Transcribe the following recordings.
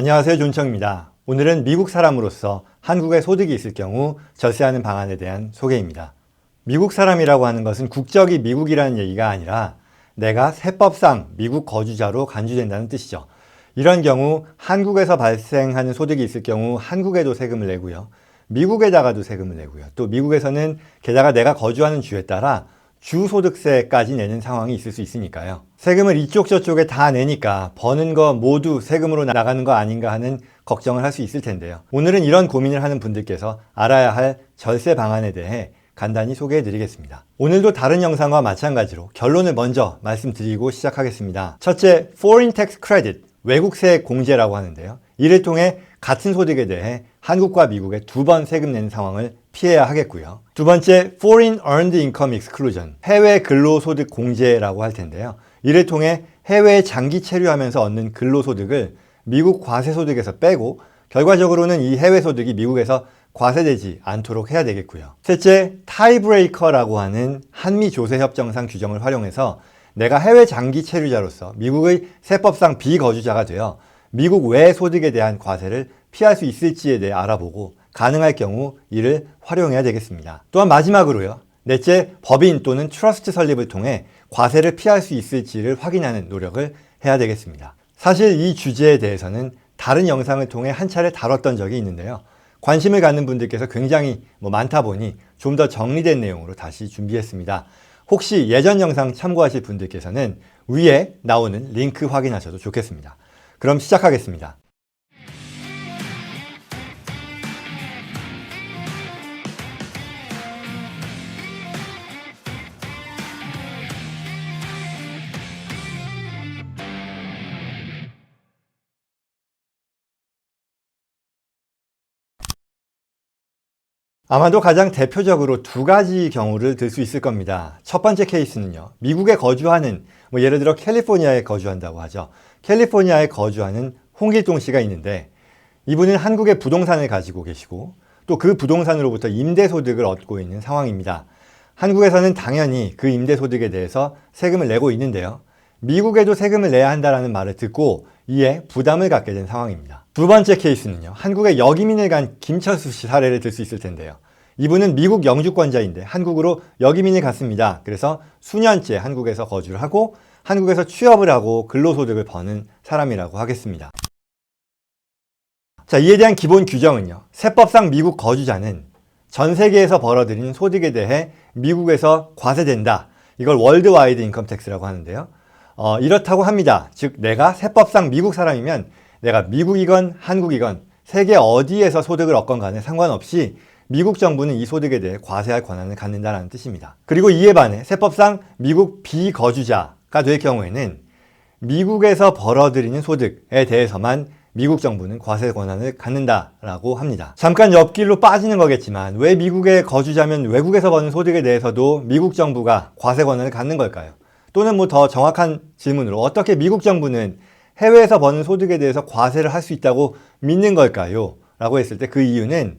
안녕하세요, 존청입니다. 오늘은 미국 사람으로서 한국에 소득이 있을 경우 절세하는 방안에 대한 소개입니다. 미국 사람이라고 하는 것은 국적이 미국이라는 얘기가 아니라 내가 세법상 미국 거주자로 간주된다는 뜻이죠. 이런 경우 한국에서 발생하는 소득이 있을 경우 한국에도 세금을 내고요. 미국에다가도 세금을 내고요. 또 미국에서는 게다가 내가 거주하는 주에 따라 주소득세까지 내는 상황이 있을 수 있으니까요. 세금을 이쪽 저쪽에 다 내니까 버는 거 모두 세금으로 나가는 거 아닌가 하는 걱정을 할 수 있을 텐데요. 오늘은 이런 고민을 하는 분들께서 알아야 할 절세 방안에 대해 간단히 소개해 드리겠습니다. 오늘도 다른 영상과 마찬가지로 결론을 먼저 말씀드리고 시작하겠습니다. 첫째, Foreign Tax Credit, 외국세 공제라고 하는데요. 이를 통해 같은 소득에 대해 한국과 미국에 두 번 세금 내는 상황을 피해야 하겠고요. 두 번째, Foreign Earned Income Exclusion, 해외 근로소득 공제라고 할 텐데요. 이를 통해 해외에 장기 체류하면서 얻는 근로소득을 미국 과세소득에서 빼고 결과적으로는 이 해외 소득이 미국에서 과세되지 않도록 해야 되겠고요. 셋째, 타이브레이커라고 하는 한미조세협정상 규정을 활용해서 내가 해외 장기 체류자로서 미국의 세법상 비거주자가 되어 미국 외 소득에 대한 과세를 피할 수 있을지에 대해 알아보고 가능할 경우 이를 활용해야 되겠습니다. 또한 마지막으로요. 넷째, 법인 또는 트러스트 설립을 통해 과세를 피할 수 있을지를 확인하는 노력을 해야 되겠습니다. 사실 이 주제에 대해서는 다른 영상을 통해 한 차례 다뤘던 적이 있는데요. 관심을 갖는 분들께서 굉장히 많다 보니 좀 더 정리된 내용으로 다시 준비했습니다. 혹시 예전 영상 참고하실 분들께서는 위에 나오는 링크 확인하셔도 좋겠습니다. 그럼 시작하겠습니다. 아마도 가장 대표적으로 두 가지 경우를 들 수 있을 겁니다. 첫 번째 케이스는요. 미국에 거주하는, 예를 들어 캘리포니아에 거주한다고 하죠. 캘리포니아에 거주하는 홍길동 씨가 있는데 이분은 한국의 부동산을 가지고 계시고 또 그 부동산으로부터 임대소득을 얻고 있는 상황입니다. 한국에서는 당연히 그 임대소득에 대해서 세금을 내고 있는데요. 미국에도 세금을 내야 한다는 말을 듣고 이에 부담을 갖게 된 상황입니다. 두 번째 케이스는요. 한국에 역이민을 간 김철수 씨 사례를 들 수 있을 텐데요. 이분은 미국 영주권자인데 한국으로 역이민을 갔습니다. 그래서 수년째 한국에서 거주를 하고 한국에서 취업을 하고 근로소득을 버는 사람이라고 하겠습니다. 자, 이에 대한 기본 규정은요. 세법상 미국 거주자는 전 세계에서 벌어들이는 소득에 대해 미국에서 과세된다. 이걸 월드와이드 인컴 텍스라고 하는데요. 이렇다고 합니다. 즉 내가 세법상 미국 사람이면 내가 미국이건 한국이건 세계 어디에서 소득을 얻건 간에 상관없이 미국 정부는 이 소득에 대해 과세할 권한을 갖는다는 뜻입니다. 그리고 이에 반해 세법상 미국 비거주자가 될 경우에는 미국에서 벌어들이는 소득에 대해서만 미국 정부는 과세 권한을 갖는다라고 합니다. 잠깐 옆길로 빠지는 거겠지만 왜 미국에 거주자면 외국에서 버는 소득에 대해서도 미국 정부가 과세 권한을 갖는 걸까요? 또는 더 정확한 질문으로 어떻게 미국 정부는 해외에서 버는 소득에 대해서 과세를 할 수 있다고 믿는 걸까요? 라고 했을 때 그 이유는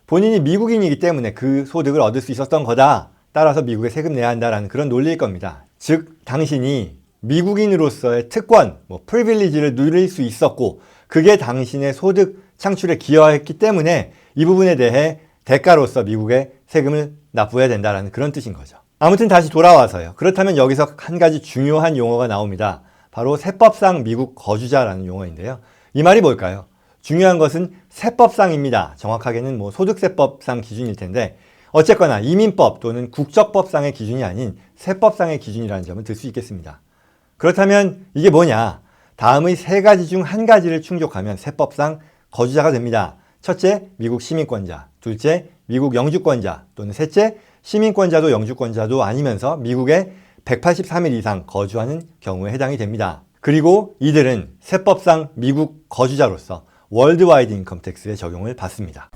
본인이 미국인이기 때문에 그 소득을 얻을 수 있었던 거다. 따라서 미국에 세금 내야 한다라는 그런 논리일 겁니다. 즉 당신이 미국인으로서의 특권, 프리빌리지를 누릴 수 있었고 그게 당신의 소득 창출에 기여했기 때문에 이 부분에 대해 대가로서 미국에 세금을 납부해야 된다는 그런 뜻인 거죠. 아무튼 다시 돌아와서요. 그렇다면 여기서 한 가지 중요한 용어가 나옵니다. 바로 세법상 미국 거주자라는 용어인데요. 이 말이 뭘까요? 중요한 것은 세법상입니다. 정확하게는 소득세법상 기준일 텐데 어쨌거나 이민법 또는 국적법상의 기준이 아닌 세법상의 기준이라는 점을 들 수 있겠습니다. 그렇다면 이게 뭐냐? 다음의 세 가지 중 한 가지를 충족하면 세법상 거주자가 됩니다. 첫째, 미국 시민권자. 둘째, 미국 영주권자. 또는 셋째, 시민권자도 영주권자도 아니면서 미국에 183일 이상 거주하는 경우에 해당이 됩니다. 그리고 이들은 세법상 미국 거주자로서 월드와이드 인컴 텍스의 적용을 받습니다.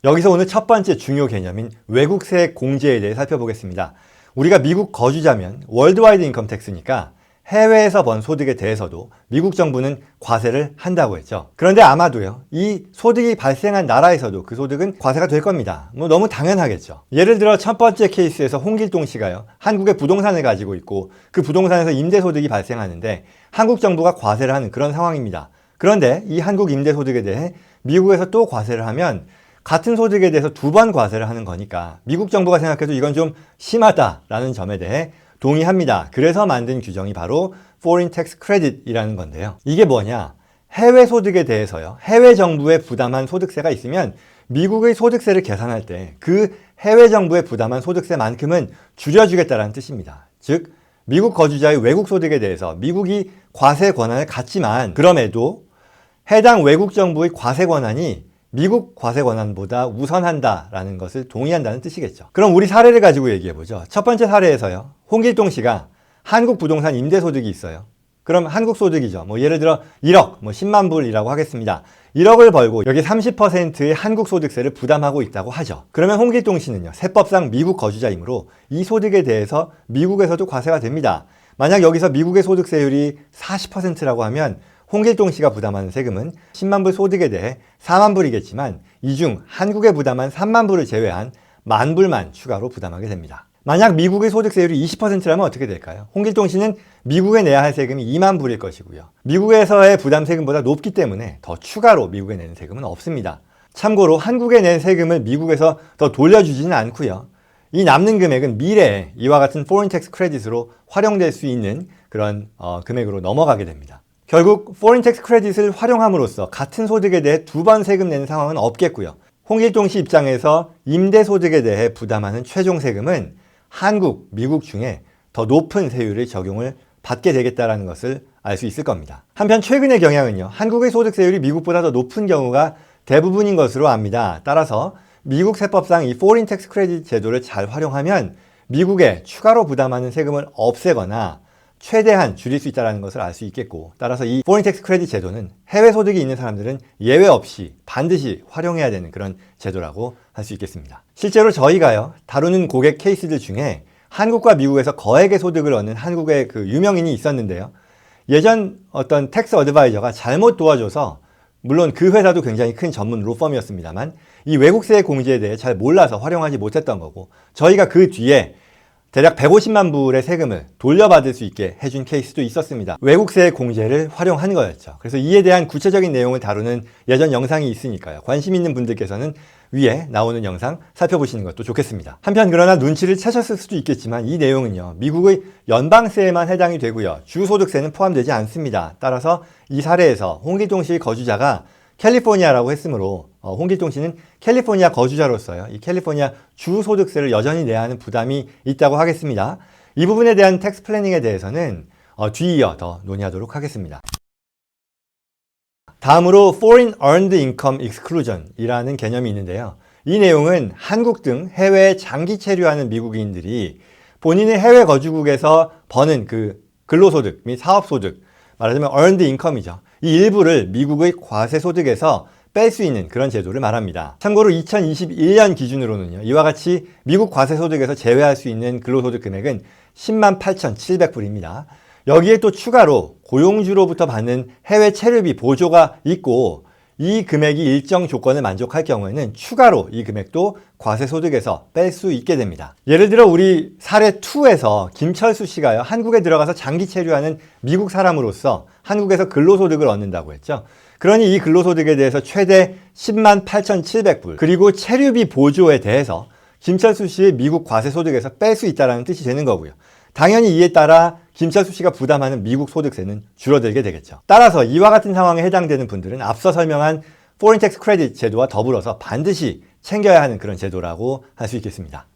여기서 오늘 첫 번째 중요 개념인 외국세 공제에 대해 살펴보겠습니다. 우리가 미국 거주자면 월드와이드 인컴 텍스니까 해외에서 번 소득에 대해서도 미국 정부는 과세를 한다고 했죠. 그런데 아마도요, 이 소득이 발생한 나라에서도 그 소득은 과세가 될 겁니다. 너무 당연하겠죠. 예를 들어 첫 번째 케이스에서 홍길동 씨가요, 한국의 부동산을 가지고 있고 그 부동산에서 임대소득이 발생하는데 한국 정부가 과세를 하는 그런 상황입니다. 그런데 이 한국 임대소득에 대해 미국에서 또 과세를 하면 같은 소득에 대해서 2번 과세를 하는 거니까 미국 정부가 생각해도 이건 좀 심하다라는 점에 대해 동의합니다. 그래서 만든 규정이 바로 Foreign Tax Credit이라는 건데요. 이게 뭐냐? 해외 소득에 대해서요. 해외 정부에 부담한 소득세가 있으면 미국의 소득세를 계산할 때 그 해외 정부에 부담한 소득세만큼은 줄여주겠다는 뜻입니다. 즉 미국 거주자의 외국 소득에 대해서 미국이 과세 권한을 갖지만 그럼에도 해당 외국 정부의 과세 권한이 미국 과세 권한보다 우선한다라는 것을 동의한다는 뜻이겠죠. 그럼 우리 사례를 가지고 얘기해보죠. 첫 번째 사례에서요. 홍길동 씨가 한국 부동산 임대소득이 있어요. 그럼 한국 소득이죠. 예를 들어 1억, 10만 불이라고 하겠습니다. 1억을 벌고 여기 30%의 한국 소득세를 부담하고 있다고 하죠. 그러면 홍길동 씨는요. 세법상 미국 거주자이므로 이 소득에 대해서 미국에서도 과세가 됩니다. 만약 여기서 미국의 소득세율이 40%라고 하면 홍길동 씨가 부담하는 세금은 10만 불 소득에 대해 4만 불이겠지만 이 중 한국에 부담한 3만 불을 제외한 1만 불만 추가로 부담하게 됩니다. 만약 미국의 소득세율이 20%라면 어떻게 될까요? 홍길동 씨는 미국에 내야 할 세금이 2만 불일 것이고요. 미국에서의 부담 세금보다 높기 때문에 더 추가로 미국에 내는 세금은 없습니다. 참고로 한국에 낸 세금을 미국에서 더 돌려주지는 않고요. 이 남는 금액은 미래에 이와 같은 Foreign Tax Credit으로 활용될 수 있는 그런 금액으로 넘어가게 됩니다. 결국 Foreign Tax Credit을 활용함으로써 같은 소득에 대해 2번 세금 내는 상황은 없겠고요. 홍길동 씨 입장에서 임대소득에 대해 부담하는 최종 세금은 한국, 미국 중에 더 높은 세율의 적용을 받게 되겠다는 것을 알 수 있을 겁니다. 한편 최근의 경향은요. 한국의 소득세율이 미국보다 더 높은 경우가 대부분인 것으로 압니다. 따라서 미국 세법상 이 Foreign Tax Credit 제도를 잘 활용하면 미국에 추가로 부담하는 세금을 없애거나 최대한 줄일 수 있다는 것을 알 수 있겠고 따라서 이 Foreign Tax Credit 제도는 해외 소득이 있는 사람들은 예외 없이 반드시 활용해야 되는 그런 제도라고 할 수 있겠습니다. 실제로 저희가요 다루는 고객 케이스들 중에 한국과 미국에서 거액의 소득을 얻는 한국의 그 유명인이 있었는데요. 예전 어떤 텍스 어드바이저가 잘못 도와줘서 물론 그 회사도 굉장히 큰 전문 로펌이었습니다만 이 외국세 공제에 대해 잘 몰라서 활용하지 못했던 거고 저희가 그 뒤에 대략 150만 불의 세금을 돌려받을 수 있게 해준 케이스도 있었습니다. 외국세 공제를 활용한 거였죠. 그래서 이에 대한 구체적인 내용을 다루는 예전 영상이 있으니까요. 관심 있는 분들께서는 위에 나오는 영상 살펴보시는 것도 좋겠습니다. 한편 그러나 눈치를 채셨을 수도 있겠지만 이 내용은요. 미국의 연방세에만 해당이 되고요. 주소득세는 포함되지 않습니다. 따라서 이 사례에서 홍길동 씨의 거주자가 캘리포니아라고 했으므로 홍길동 씨는 캘리포니아 거주자로서요. 이 캘리포니아 주소득세를 여전히 내야 하는 부담이 있다고 하겠습니다. 이 부분에 대한 텍스 플래닝에 대해서는 뒤이어 더 논의하도록 하겠습니다. 다음으로 Foreign Earned Income Exclusion이라는 개념이 있는데요. 이 내용은 한국 등 해외에 장기 체류하는 미국인들이 본인의 해외 거주국에서 버는 그 근로소득 및 사업소득, 말하자면 Earned Income이죠. 이 일부를 미국의 과세소득에서 뺄 수 있는 그런 제도를 말합니다. 참고로 2021년 기준으로는요. 이와 같이 미국 과세소득에서 제외할 수 있는 근로소득 금액은 10만 8,700불입니다. 여기에 또 추가로 고용주로부터 받는 해외 체류비 보조가 있고 이 금액이 일정 조건을 만족할 경우에는 추가로 이 금액도 과세소득에서 뺄 수 있게 됩니다. 예를 들어 우리 사례 2에서 김철수 씨가요. 한국에 들어가서 장기 체류하는 미국 사람으로서 한국에서 근로소득을 얻는다고 했죠. 그러니 이 근로소득에 대해서 최대 10만 8,700불 그리고 체류비 보조에 대해서 김철수 씨의 미국 과세소득에서 뺄 수 있다는 뜻이 되는 거고요. 당연히 이에 따라 김철수 씨가 부담하는 미국 소득세는 줄어들게 되겠죠. 따라서 이와 같은 상황에 해당되는 분들은 앞서 설명한 Foreign Tax Credit 제도와 더불어서 반드시 챙겨야 하는 그런 제도라고 할 수 있겠습니다.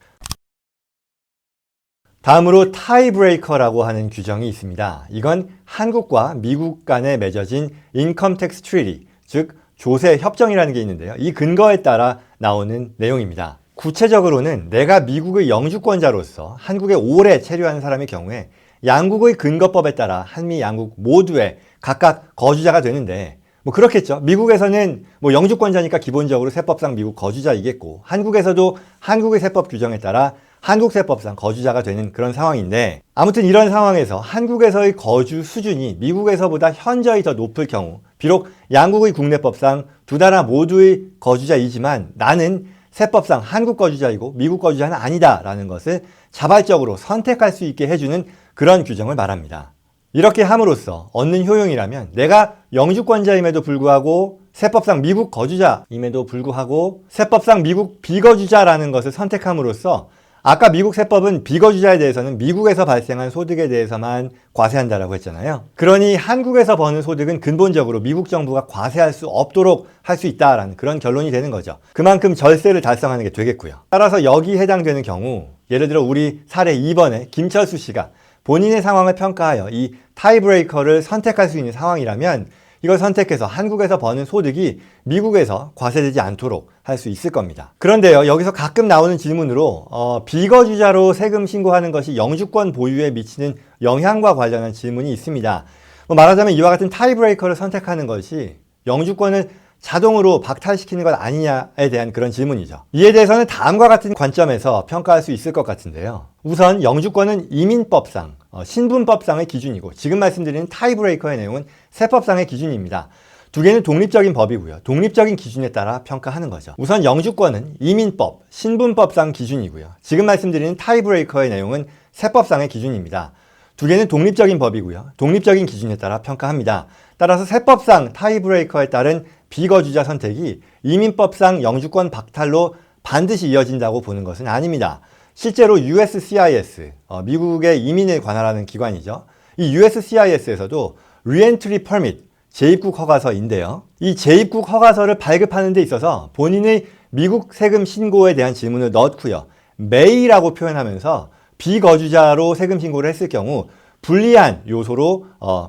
다음으로 타이브레이커라고 하는 규정이 있습니다. 이건 한국과 미국 간에 맺어진 Income Tax Treaty, 즉 조세 협정이라는 게 있는데요. 이 근거에 따라 나오는 내용입니다. 구체적으로는 내가 미국의 영주권자로서 한국에 오래 체류하는 사람의 경우에 양국의 근거법에 따라 한미 양국 모두에 각각 거주자가 되는데 그렇겠죠. 미국에서는 영주권자니까 기본적으로 세법상 미국 거주자이겠고 한국에서도 한국의 세법 규정에 따라 한국 세법상 거주자가 되는 그런 상황인데 아무튼 이런 상황에서 한국에서의 거주 수준이 미국에서보다 현저히 더 높을 경우 비록 양국의 국내법상 두 나라 모두의 거주자이지만 나는 세법상 한국 거주자이고 미국 거주자는 아니다라는 것을 자발적으로 선택할 수 있게 해주는 그런 규정을 말합니다. 이렇게 함으로써 얻는 효용이라면 내가 영주권자임에도 불구하고 세법상 미국 거주자임에도 불구하고 세법상 미국 비거주자라는 것을 선택함으로써 아까 미국 세법은 비거주자에 대해서는 미국에서 발생한 소득에 대해서만 과세한다라고 했잖아요. 그러니 한국에서 버는 소득은 근본적으로 미국 정부가 과세할 수 없도록 할 수 있다라는 그런 결론이 되는 거죠. 그만큼 절세를 달성하는 게 되겠고요. 따라서 여기에 해당되는 경우 예를 들어 우리 사례 2번에 김철수 씨가 본인의 상황을 평가하여 이 타이브레이커를 선택할 수 있는 상황이라면 이걸 선택해서 한국에서 버는 소득이 미국에서 과세되지 않도록 할 수 있을 겁니다. 그런데요, 여기서 가끔 나오는 질문으로 비거주자로 세금 신고하는 것이 영주권 보유에 미치는 영향과 관련한 질문이 있습니다. 말하자면 이와 같은 타이브레이커를 선택하는 것이 영주권을 자동으로 박탈시키는 것 아니냐에 대한 그런 질문이죠. 이에 대해서는 다음과 같은 관점에서 평가할 수 있을 것 같은데요. 우선 영주권은 이민법상, 신분법상의 기준이고 지금 말씀드리는 타이브레이커의 내용은 세법상의 기준입니다. 두 개는 독립적인 법이고요. 독립적인 기준에 따라 평가하는 거죠. 우선 영주권은 이민법, 신분법상 기준이고요. 지금 말씀드리는 타이브레이커의 내용은 세법상의 기준입니다. 두 개는 독립적인 법이고요. 독립적인 기준에 따라 평가합니다. 따라서 세법상 타이브레이커에 따른 비거주자 선택이 이민법상 영주권 박탈로 반드시 이어진다고 보는 것은 아닙니다. 실제로 USCIS, 미국의 이민을 관할하는 기관이죠. 이 USCIS에서도 Reentry Permit, 재입국 허가서인데요. 이 재입국 허가서를 발급하는 데 있어서 본인의 미국 세금 신고에 대한 질문을 넣고요. may라고 표현하면서 비거주자로 세금 신고를 했을 경우 불리한 요소로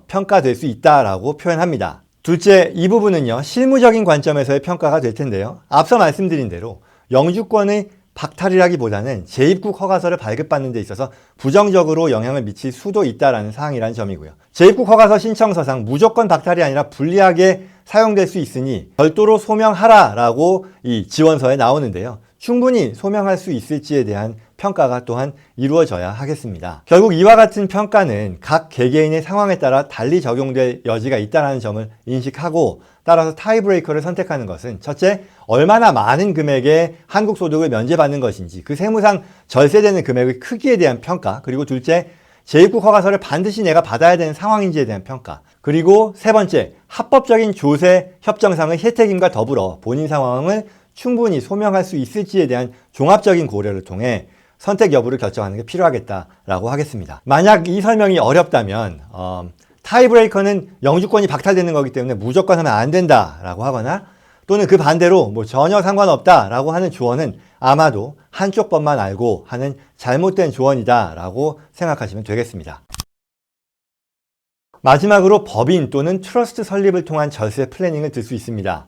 평가될 수 있다라고 표현합니다. 둘째, 이 부분은요, 실무적인 관점에서의 평가가 될 텐데요. 앞서 말씀드린 대로 영주권의 박탈이라기보다는 재입국 허가서를 발급받는 데 있어서 부정적으로 영향을 미칠 수도 있다는 사항이라는 점이고요. 재입국 허가서 신청서상 무조건 박탈이 아니라 불리하게 사용될 수 있으니 별도로 소명하라라고 이 지원서에 나오는데요. 충분히 소명할 수 있을지에 대한 평가가 또한 이루어져야 하겠습니다. 결국 이와 같은 평가는 각 개개인의 상황에 따라 달리 적용될 여지가 있다는 점을 인식하고 따라서 타이브레이커를 선택하는 것은 첫째, 얼마나 많은 금액의 한국 소득을 면제받는 것인지 그 세무상 절세되는 금액의 크기에 대한 평가, 그리고 둘째, 재입국 허가서를 반드시 내가 받아야 되는 상황인지에 대한 평가, 그리고 세 번째, 합법적인 조세 협정상의 혜택임과 더불어 본인 상황을 충분히 소명할 수 있을지에 대한 종합적인 고려를 통해 선택 여부를 결정하는 게 필요하겠다라고 하겠습니다. 만약 이 설명이 어렵다면 타이브레이커는 영주권이 박탈되는 거기 때문에 무조건 하면 안 된다라고 하거나 또는 그 반대로 전혀 상관없다라고 하는 조언은 아마도 한쪽 법만 알고 하는 잘못된 조언이다라고 생각하시면 되겠습니다. 마지막으로 법인 또는 트러스트 설립을 통한 절세 플래닝을 들 수 있습니다.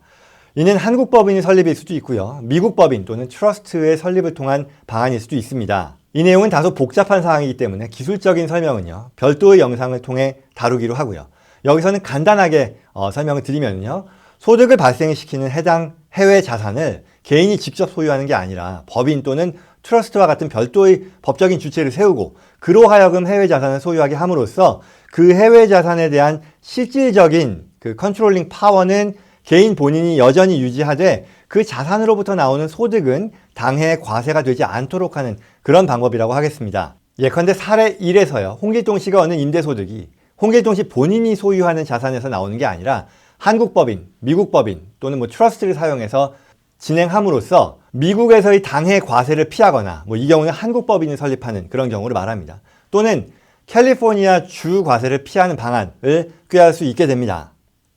이는 한국 법인의 설립일 수도 있고요. 미국 법인 또는 트러스트의 설립을 통한 방안일 수도 있습니다. 이 내용은 다소 복잡한 사항이기 때문에 기술적인 설명은요, 별도의 영상을 통해 다루기로 하고요. 여기서는 간단하게 설명을 드리면요, 소득을 발생시키는 해당 해외 자산을 개인이 직접 소유하는 게 아니라 법인 또는 트러스트와 같은 별도의 법적인 주체를 세우고 그로 하여금 해외 자산을 소유하게 함으로써 그 해외 자산에 대한 실질적인 그 컨트롤링 파워는 개인 본인이 여전히 유지하되 그 자산으로부터 나오는 소득은 당해 과세가 되지 않도록 하는 그런 방법이라고 하겠습니다. 예컨대 사례 1에서요. 홍길동 씨가 얻는 임대소득이 홍길동 씨 본인이 소유하는 자산에서 나오는 게 아니라 한국 법인, 미국 법인 또는 트러스트를 사용해서 진행함으로써 미국에서의 당해 과세를 피하거나 이 경우는 한국 법인을 설립하는 그런 경우를 말합니다. 또는 캘리포니아 주 과세를 피하는 방안을 꾀할 수 있게 됩니다.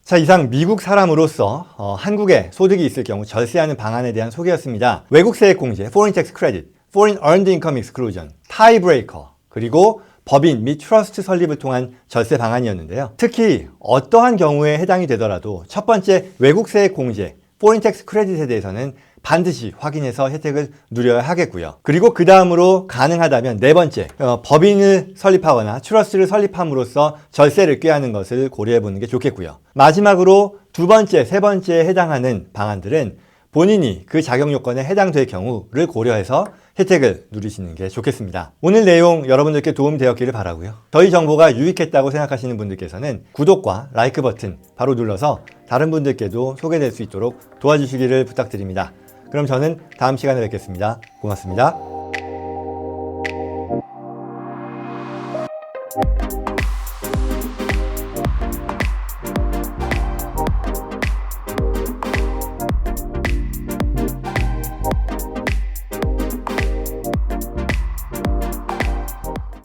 자, 이상 미국 사람으로서 한국에 소득이 있을 경우 절세하는 방안에 대한 소개였습니다. 외국 세액 공제, Foreign Tax Credit, Foreign Earned Income Exclusion, 타이브레이커, 그리고 법인 및 트러스트 설립을 통한 절세 방안이었는데요. 특히 어떠한 경우에 해당이 되더라도 첫 번째 외국 세액 공제, Foreign Tax Credit에 대해서는 반드시 확인해서 혜택을 누려야 하겠고요. 그리고 그 다음으로 가능하다면 네 번째, 법인을 설립하거나 트러스트를 설립함으로써 절세를 꾀하는 것을 고려해 보는 게 좋겠고요. 마지막으로 두 번째, 세 번째에 해당하는 방안들은 본인이 그 자격 요건에 해당될 경우를 고려해서 혜택을 누리시는 게 좋겠습니다. 오늘 내용 여러분들께 도움이 되었기를 바라고요. 저희 정보가 유익했다고 생각하시는 분들께서는 구독과 라이크 버튼 바로 눌러서 다른 분들께도 소개될 수 있도록 도와주시기를 부탁드립니다. 그럼 저는 다음 시간에 뵙겠습니다. 고맙습니다.